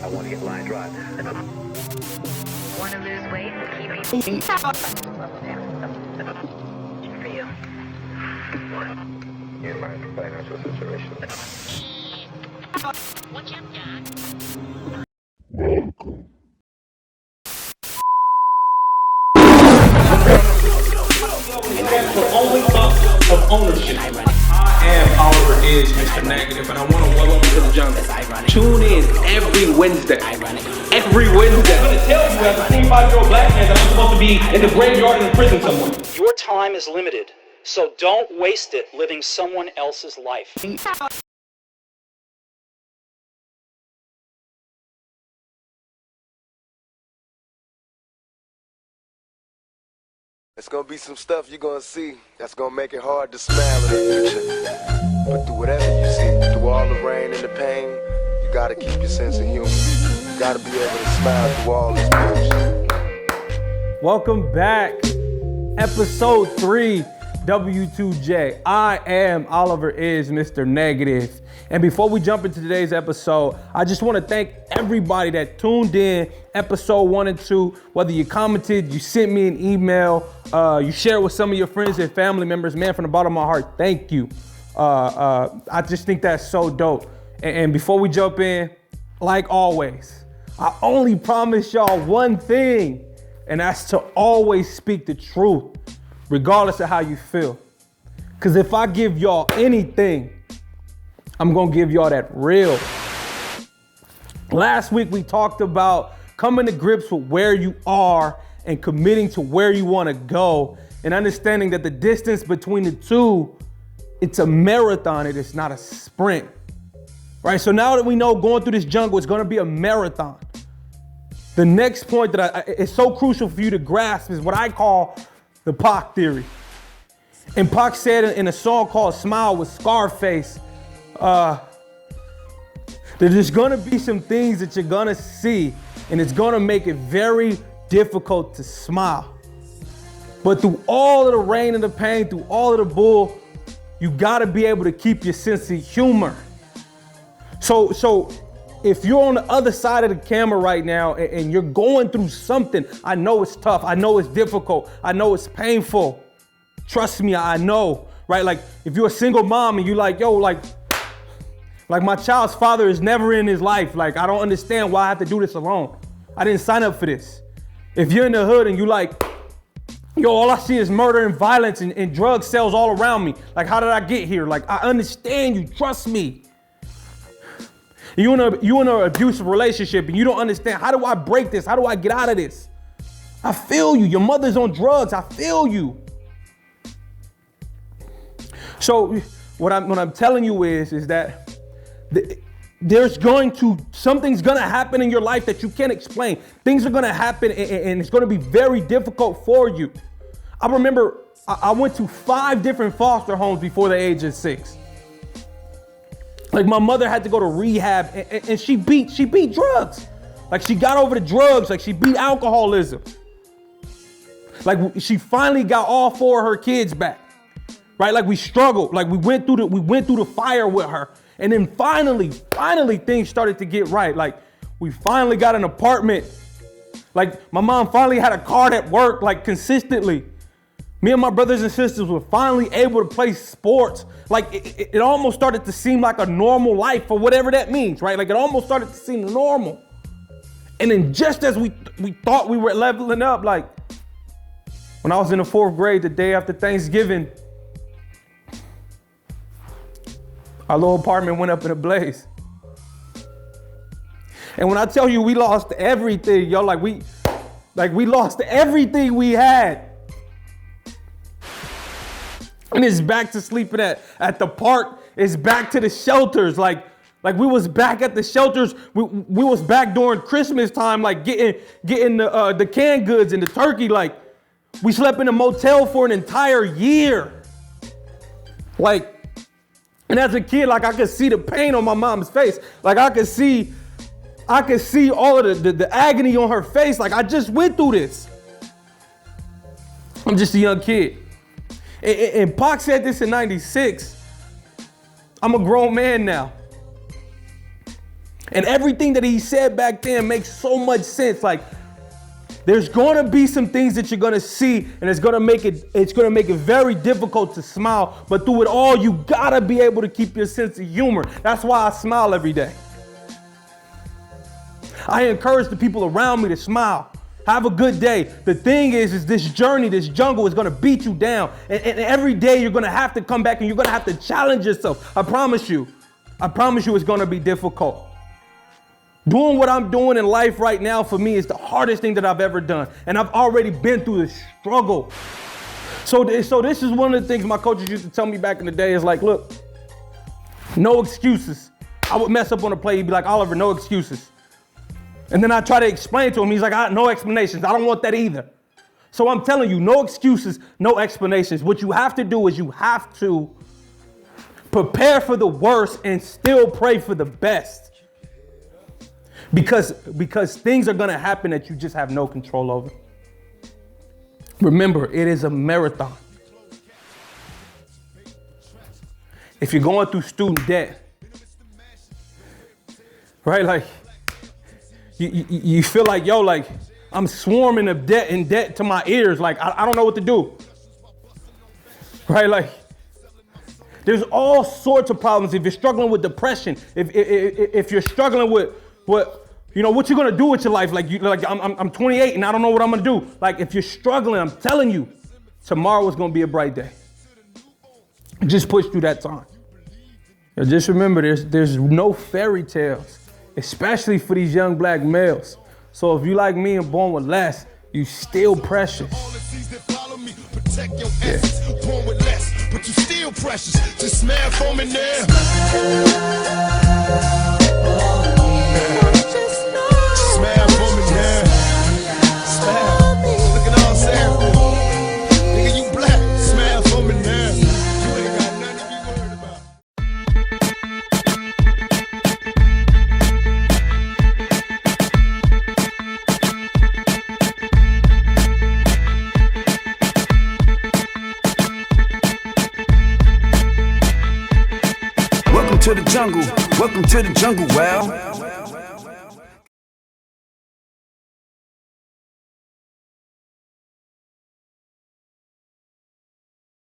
I want to get line drive. Want to lose weight and keep eating? For you. You and my financial situation. What you got? The only up of ownership. I am Oliver is Mr. Negative, and I want to welcome you to the jungle. Tune in every Wednesday. Every Wednesday. I'm going to tell you as a 25-year-old black man that I'm supposed to be in the graveyard in a prison somewhere. Your time is limited, so don't waste it living someone else's life. It's gonna be some stuff you're gonna see that's gonna make it hard to smile in the future. But through whatever you see, through all the rain and the pain, you gotta keep your sense of humor. You gotta be able to smile through all this bullshit. Welcome back. Episode 3, W2J. I am Oliver is Mr. Negative. And before we jump into today's episode, I just want to thank everybody that tuned in episode 1 and 2. Whether you commented, you sent me an email, you shared with some of your friends and family members. Man, from the bottom of my heart, thank you. I just think that's so dope. And before we jump in, like always, I only promise y'all one thing, and that's to always speak the truth, regardless of how you feel. Because if I give y'all anything, I'm gonna give y'all that real. Last week we talked about coming to grips with where you are and committing to where you wanna go, and understanding that the distance between the two, it's a marathon, it is not a sprint. Right, so now that we know going through this jungle is gonna be a marathon, the next point that is so crucial for you to grasp is what I call the Pac Theory. And Pac said in a song called Smile with Scarface, there's gonna be some things that you're gonna see, and it's gonna make it very difficult to smile. But through all of the rain and the pain, through all of the bull, you gotta be able to keep your sense of humor. So if you're on the other side of the camera right now and you're going through something, I know it's tough, I know it's difficult, I know it's painful. Trust me, I know, right? Like if you're a single mom and you're like, yo, like my child's father is never in his life. Like, I don't understand why I have to do this alone. I didn't sign up for this. If you're in the hood and you like, yo, all I see is murder and violence and drug sales all around me. Like, how did I get here? Like, I understand you, trust me. You in an abusive relationship and you don't understand, how do I break this? How do I get out of this? I feel you, your mother's on drugs, I feel you. So what I'm telling you is that something's gonna happen in your life that you can't explain. Things are gonna happen and it's gonna be very difficult for you. I remember I went to 5 different foster homes before the age of 6. Like my mother had to go to rehab and she beat drugs. Like she got over the drugs, like she beat alcoholism. Like she finally got all 4 of her kids back. Right? Like we struggled, like we went through the fire with her. And then finally things started to get right. Like we finally got an apartment. Like my mom finally had a car that worked like consistently. Me and my brothers and sisters were finally able to play sports. Like it almost started to seem like a normal life, or whatever that means, right? Like it almost started to seem normal. And then just as we thought we were leveling up, like when I was in the 4th grade, the day after Thanksgiving, our little apartment went up in a blaze. And when I tell you we lost everything, yo, we lost everything we had. And it's back to sleeping at the park. It's back to the shelters. Like we was back at the shelters. We was back during Christmas time, like getting the canned goods and the turkey. Like we slept in a motel for an entire year. Like, and as a kid, like I could see the pain on my mom's face. Like I could see all of the agony on her face. Like I just went through this. I'm just a young kid. And Pac said this in '96. I'm a grown man now. And everything that he said back then makes so much sense. Like, there's gonna be some things that you're gonna see, and it's gonna make it very difficult to smile. But through it all, you gotta be able to keep your sense of humor. That's why I smile every day. I encourage the people around me to smile. Have a good day. The thing is this journey, this jungle is gonna beat you down. And every day you're gonna have to come back and you're gonna have to challenge yourself. I promise you it's gonna be difficult. Doing what I'm doing in life right now for me is the hardest thing that I've ever done. And I've already been through the struggle. So this is one of the things my coaches used to tell me back in the day is like, look, no excuses. I would mess up on a play. He'd be like, Oliver, no excuses. And then I try to explain to him. He's like, no explanations. I don't want that either. So I'm telling you, no excuses, no explanations. What you have to do is you have to prepare for the worst and still pray for the best. Because things are going to happen that you just have no control over. Remember, it is a marathon. If you're going through student debt, right? Like, you feel like, yo, like, I'm swarming of debt and debt to my ears. Like, I don't know what to do. Right? Like, there's all sorts of problems. If you're struggling with depression, if you're struggling with what you gonna do with your life? Like, I'm 28 and I don't know what I'm gonna do. Like, if you're struggling, I'm telling you, tomorrow is gonna be a bright day. Just push through that time. And just remember, there's no fairy tales, especially for these young black males. So if you like me and born with less, you still precious. Yeah. But you still precious. Just smile for me now. Smile for me now. Smile. Look at all Sam. Nigga, you black. Smile for me now. You ain't got nothing to be worried about. Welcome to the jungle, wow.